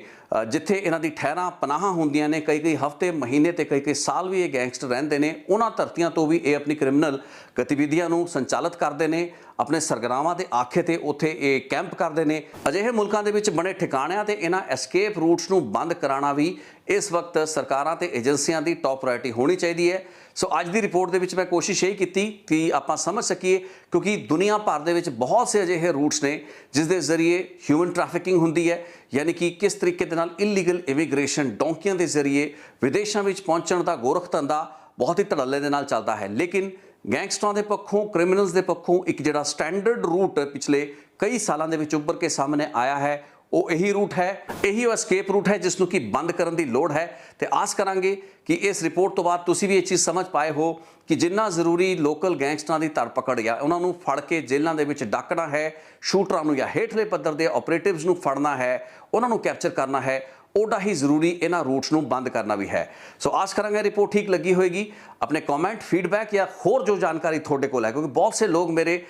ਜਿੱਥੇ ਇਹਨਾਂ ਦੀ ਠਹਿਰਾਂ ਪਨਾਹਾਂ ਹੁੰਦੀਆਂ ਨੇ। ਕਈ ਹਫ਼ਤੇ, ਮਹੀਨੇ ਤੇ ਕਈ ਸਾਲ ਵੀ ਇਹ ਗੈਂਗਸਟਰ ਰਹਿੰਦੇ ਨੇ। ਉਹਨਾਂ ਧਰਤੀਆਂ ਤੋਂ ਵੀ ਇਹ ਆਪਣੀ ਕ੍ਰਿਮੀਨਲ ਗਤੀਵਿਧੀਆਂ ਨੂੰ ਸੰਚਾਲਿਤ ਕਰਦੇ ਨੇ, ਆਪਣੇ ਸਰਗਨਾਵਾਂ ਦੇ ਆਖੇ ਤੇ ਉੱਥੇ ਇਹ ਕੈਂਪ ਕਰਦੇ ਨੇ। ਅਜਿਹੇ ਮੁਲਕਾਂ ਦੇ ਵਿੱਚ ਬਣੇ ਠਿਕਾਣਿਆਂ ਤੇ ਇਹਨਾਂ ਐਸਕੇਪ ਰੂਟਸ ਨੂੰ ਬੰਦ ਕਰਾਉਣਾ ਵੀ ਇਸ ਵਕਤ ਸਰਕਾਰਾਂ ਤੇ ਏਜੰਸੀਆਂ ਦੀ ਟੌਪ ਪ੍ਰਾਇਰਟੀ ਹੋਣੀ ਚਾਹੀਦੀ ਹੈ। ਸੋ ਅੱਜ ਦੀ ਰਿਪੋਰਟ ਦੇ ਵਿੱਚ ਮੈਂ ਕੋਸ਼ਿਸ਼ ਇਹ ਕੀਤੀ ਕਿ ਆਪਾਂ ਸਮਝ ਸਕੀਏ, ਕਿਉਂਕਿ ਦੁਨੀਆ ਭਰ ਦੇ ਵਿੱਚ ਬਹੁਤ ਸੇ ਅਜਿਹੇ ਰੂਟਸ ਨੇ ਜਿਸ ਦੇ ਜ਼ਰੀਏ ਹਿਊਮਨ ਟ੍ਰੈਫਿਕਿੰਗ ਹੁੰਦੀ ਹੈ, ਯਾਨੀ ਕਿ ਕਿਸ ਤਰੀਕੇ ਦੇ ਨਾਲ ਇਲੀਗਲ ਇਮੀਗ੍ਰੇਸ਼ਨ ਡੌਂਕੀਆਂ ਦੇ ਜ਼ਰੀਏ ਵਿਦੇਸ਼ਾਂ ਵਿੱਚ ਪਹੁੰਚਣ ਦਾ ਗੋਰਖ ਧੰਦਾ ਬਹੁਤ ਹੀ ਧੜੱਲੇ ਦੇ ਨਾਲ ਚੱਲਦਾ ਹੈ। ਲੇਕਿਨ ਗੈਂਗਸਟਰਾਂ ਦੇ ਪੱਖੋਂ, ਕ੍ਰਿਮੀਨਲਸ ਦੇ ਪੱਖੋਂ ਇੱਕ ਜਿਹੜਾ ਸਟੈਂਡਰਡ ਰੂਟ ਪਿਛਲੇ ਕਈ ਸਾਲਾਂ ਦੇ ਵਿੱਚ ਉੱਭਰ ਕੇ ਸਾਹਮਣੇ ਆਇਆ ਹੈ ਉਹ ਇਹੀ ਰੂਟ ਹੈ, ਇਹੀ ਉਹ ਐਸਕੇਪ ਰੂਟ ਹੈ ਜਿਸ ਨੂੰ ਕਿ ਬੰਦ ਕਰਨ ਦੀ ਲੋੜ ਹੈ। ਤੇ ਆਸ ਕਰਾਂਗੇ ਕਿ ਇਸ ਰਿਪੋਰਟ ਤੋਂ ਬਾਅਦ ਤੁਸੀਂ ਵੀ ਇਹ ਚੀਜ਼ ਸਮਝ ਪਾਏ ਹੋ ਕਿ ਜਿੰਨਾ ਜ਼ਰੂਰੀ ਲੋਕਲ ਗੈਂਗਸਟਰਾਂ ਦੀ ਧਰਪਕੜ ਜਾਂ ਉਹਨਾਂ ਨੂੰ ਫੜ ਕੇ ਜੇਲ੍ਹਾਂ ਦੇ ਵਿੱਚ ਡੱਕਣਾ ਹੈ, ਸ਼ੂਟਰਾਂ ਨੂੰ ਜਾਂ ਹੇਠਲੇ ਪੱਧਰ ਦੇ ਆਪਰੇਟਿਵਸ ਨੂੰ ਫੜਨਾ ਹੈ, ਉਹਨਾਂ ਨੂੰ ਕੈਪਚਰ ਕਰਨਾ ਹੈ, ਓਡਾ ਹੀ ਜ਼ਰੂਰੀ ਇਹਨਾਂ ਰੂਟਸ ਨੂੰ ਬੰਦ ਕਰਨਾ ਵੀ ਹੈ। ਸੋ ਆਸ ਕਰਾਂਗੇ ਰਿਪੋਰਟ ਠੀਕ ਲੱਗੀ ਹੋਏਗੀ। ਆਪਣੇ ਕਮੈਂਟ, ਫੀਡਬੈਕ ਜਾਂ ਹੋਰ ਜੋ ਜਾਣਕਾਰੀ ਤੁਹਾਡੇ ਕੋਲ ਹੈ, ਕਿਉਂਕਿ ਬਹੁਤ ਸੇ ਲੋਕ ਮੇਰੇ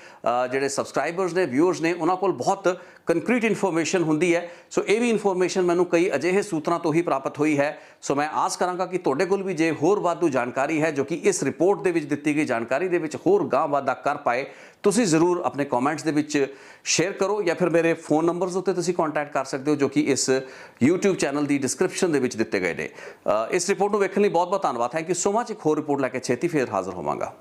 ਜਿਹੜੇ ਸਬਸਕ੍ਰਾਈਬਰਸ ਨੇ, ਵਿਊਅਰਸ ਨੇ, ਉਹਨਾਂ ਕੋਲ ਬਹੁਤ ਕੰਕਰੀਟ ਇਨਫੋਰਮੇਸ਼ਨ ਹੁੰਦੀ ਹੈ। ਸੋ ਇਹ ਵੀ ਇਨਫੋਰਮੇਸ਼ਨ ਮੈਨੂੰ ਕਈ ਅਜਿਹੇ ਸੂਤਰਾਂ ਤੋਂ ਹੀ ਪ੍ਰਾਪਤ ਹੋਈ ਹੈ। ਸੋ ਮੈਂ ਆਸ ਕਰਾਂਗਾ ਕਿ ਤੁਹਾਡੇ ਕੋਲ ਵੀ ਜੇ ਹੋਰ ਵਾਧੂ ਜਾਣਕਾਰੀ ਹੈ ਜੋ ਕਿ ਇਸ ਰਿਪੋਰਟ ਦੇ ਵਿੱਚ ਦਿੱਤੀ ਗਈ ਜਾਣਕਾਰੀ ਦੇ ਵਿੱਚ ਹੋਰ ਗਾਂਹ ਵਾਧਾ ਕਰ ਪਾਏ, ਤੁਸੀਂ ਜ਼ਰੂਰ ਆਪਣੇ ਕਮੈਂਟਸ ਦੇ ਵਿੱਚ ਸ਼ੇਅਰ ਕਰੋ ਜਾਂ ਫਿਰ ਮੇਰੇ ਫੋਨ ਨੰਬਰਸ ਉੱਤੇ ਤੁਸੀਂ ਕੰਟੈਕਟ ਕਰ ਸਕਦੇ ਹੋ ਜੋ ਕਿ ਇਸ YouTube ਚੈਨਲ ਦੀ ਡਿਸਕ੍ਰਿਪਸ਼ਨ ਦੇ ਵਿੱਚ ਦਿੱਤੇ ਗਏ ਨੇ। ਇਸ ਰਿਪੋਰਟ ਨੂੰ ਵੇਖਣ ਲਈ ਬਹੁਤ ਬਹੁਤ ਧੰਨਵਾਦ। Thank you so much. ਇੱਕ ਹੋਰ ਰਿਪੋਰਟ ਲੈ ਕੇ ਛੇਤੀ ਫੇਰ ਹਾਜ਼ਰ ਹੋਵਾਂਗਾ।